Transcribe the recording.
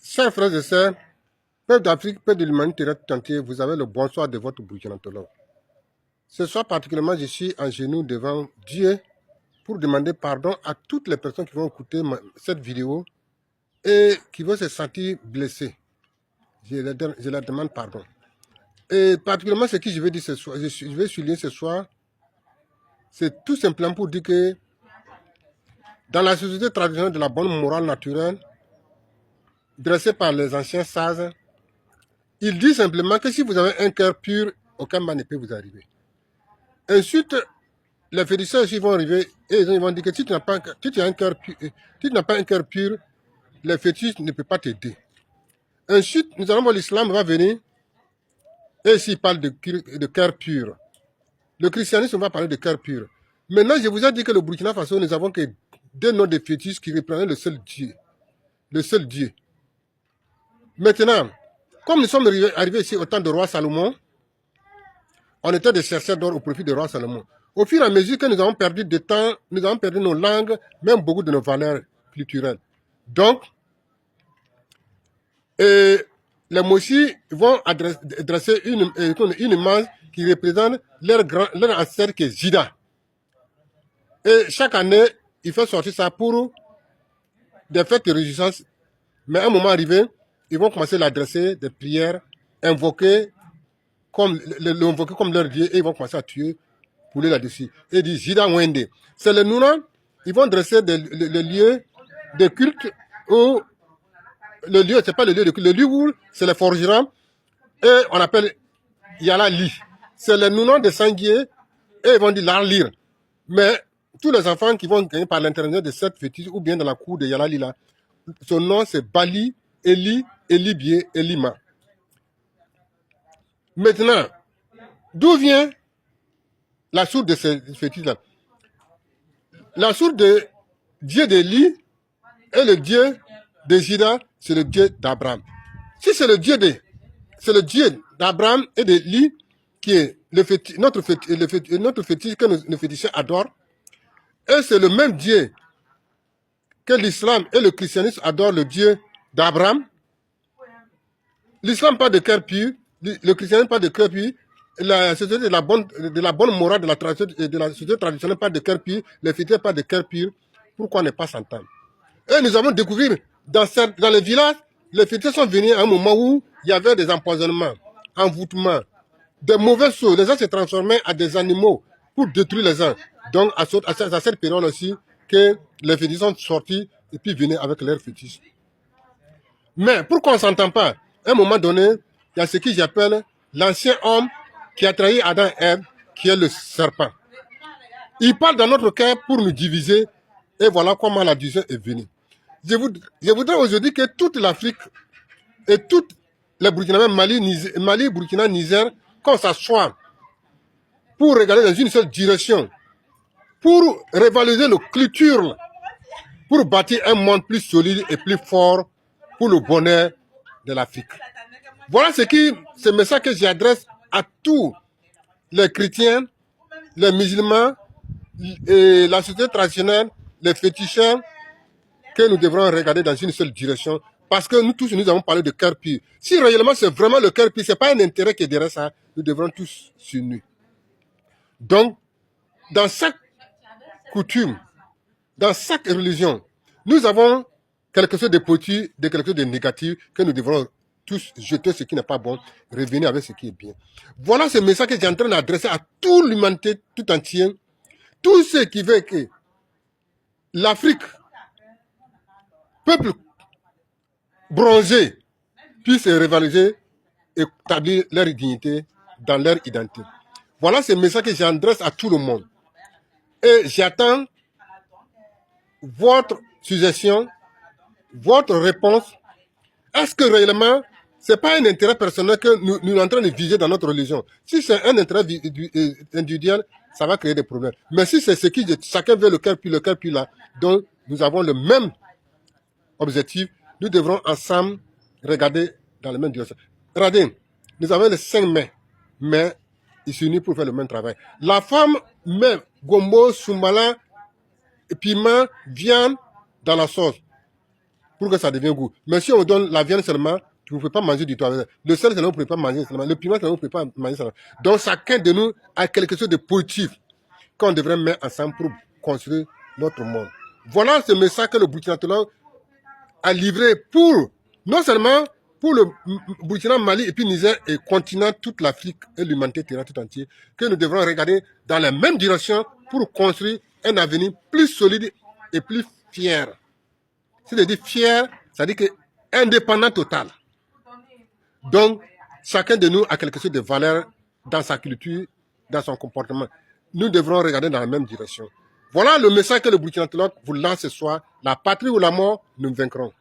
Chers frères et sœurs, peuple d'Afrique, peuple de l'humanité tout entier, vous avez le bonsoir de votre Burkina Faso. Ce soir particulièrement, je suis en genoux devant Dieu pour demander pardon à toutes les personnes qui vont écouter cette vidéo et qui vont se sentir blessées. Je leur demande pardon. Et particulièrement ce que je vais dire ce soir, je vais souligner ce soir, c'est tout simplement pour dire que dans la société traditionnelle de la bonne morale naturelle, dressée par les anciens sages, il dit simplement que si vous avez un cœur pur, aucun mal ne peut vous arriver. Ensuite, les féticheurs aussi vont arriver et ils vont dire que si tu n'as pas, un cœur pur, les fétiches ne peuvent pas t'aider. Ensuite, nous allons voir l'islam va venir et ici il parle de cœur pur. Le christianisme va parler de cœur pur. Maintenant, je vous ai dit que le Burkina Faso, nous avons que deux noms de fétiches qui reprennent le seul Dieu. Le seul Dieu. Maintenant, comme nous sommes arrivés ici au temps de roi Salomon, on était des chercheurs d'or au profit du roi Salomon. Au fur et à mesure que nous avons perdu de temps, nous avons perdu nos langues, même beaucoup de nos valeurs culturelles. Donc, les Moshi vont dresser une image qui représente leur ancêtre qui est Jida. Et chaque année, il faut sortir ça pour des fêtes de réjouissance. Mais à un moment arrivé, ils vont commencer à l'adresser des prières, invoquer comme leur Dieu, et ils vont commencer à tuer pour là-dessus. Et dit Jida Wende. C'est le Nouna, ils vont dresser le lieu de culte où le lieu, c'est pas le lieu de culte, le lieu où c'est les forgerons, et on appelle Yala Li. C'est le Nouna de Sanguier, et ils vont dire la lire. Mais tous les enfants qui vont gagner par l'intermédiaire de cette fétiche ou bien dans la cour de Yala Li là, son nom c'est Bali, Eli, Elibie, Elima. Maintenant, d'où vient la source de ces fétiches-là? La source de Dieu d'Eli et le Dieu de Jida, c'est le Dieu d'Abraham. Si c'est le Dieu d'Abraham et d'Eli qui est notre fétiche que nos féticheurs adorent, et c'est le même Dieu que l'islam et le christianisme adorent, le Dieu d'Abraham. L'islam parle de cœur pur, le christianisme parle de cœur pur, la société de la bonne morale de la société traditionnelle parle de cœur pur, les féticheurs parlent de cœur pur. Pourquoi ne pas s'entendre? Et nous avons découvert dans les villages, les féticheurs sont venus à un moment où il y avait des empoisonnements, envoûtements, des mauvaises choses. Les gens se transformaient en des animaux pour détruire les gens. Donc à cette période aussi, que les féticheurs sont sortis et puis venaient avec leurs fétiches. Mais pourquoi on ne s'entend pas? À un moment donné, il y a ce que j'appelle l'ancien homme qui a trahi Adam et Ève, qui est le serpent. Il parle dans notre cœur pour nous diviser, et voilà comment la division est venue. Je voudrais aujourd'hui que toute l'Afrique et toutes les Burkinabés, Mali, Burkina, Niger, qu'on s'assoie pour regarder dans une seule direction, pour révaloriser nos cultures, pour bâtir un monde plus solide et plus fort pour le bonheur de l'Afrique. Voilà ce message que j'adresse à tous les chrétiens, les musulmans, et la société traditionnelle, les féticheurs, que nous devrons regarder dans une seule direction, parce que nous tous, nous avons parlé de cœur pur. Si réellement c'est vraiment le cœur pur, ce n'est pas un intérêt qui est derrière ça, nous devrons tous s'unir. Donc, dans chaque coutume, dans chaque religion, nous avons quelque chose de positif, quelque chose de négatif, que nous devrons tous jeter ce qui n'est pas bon, revenir avec ce qui est bien. Voilà ce message que j'ai en train d'adresser à toute l'humanité tout entière, tous ceux qui veulent que l'Afrique, peuple bronzé, puisse se révaloriser et établir leur dignité dans leur identité. Voilà ce message que j'adresse à tout le monde. Et j'attends votre suggestion, votre réponse. Est-ce que réellement, ce n'est pas un intérêt personnel que nous sommes en train de viser dans notre religion? Si c'est un intérêt individuel, ça va créer des problèmes. Mais si c'est ce qui chacun veut le cœur puis là, donc nous avons le même objectif, nous devrons ensemble regarder dans la même direction. Regardez, nous avons les 5 mai, mais ils s'unissent pour faire le même travail. La femme met gombo, soumbala, piment, viande dans la sauce pour que ça devienne goût. Mais si on vous donne la viande seulement, vous ne pouvez pas manger du tout. Le sel seulement, vous ne pouvez pas manger seulement. Le piment seulement, vous ne pouvez pas manger seulement. Donc chacun de nous a quelque chose de positif qu'on devrait mettre ensemble pour construire notre monde. Voilà ce message que le Burkina Faso a livré pour, non seulement pour le Burkina, Mali et puis Niger et continent, toute l'Afrique et l'humanité terrestre tout entier, que nous devrons regarder dans la même direction pour construire un avenir plus solide et plus fier. C'est-à-dire fier, c'est-à-dire que indépendant total. Donc, chacun de nous a quelque chose de valeur dans sa culture, dans son comportement. Nous devrons regarder dans la même direction. Voilà le message que le Burkina Faso vous lance ce soir. La patrie ou la mort, nous vaincrons.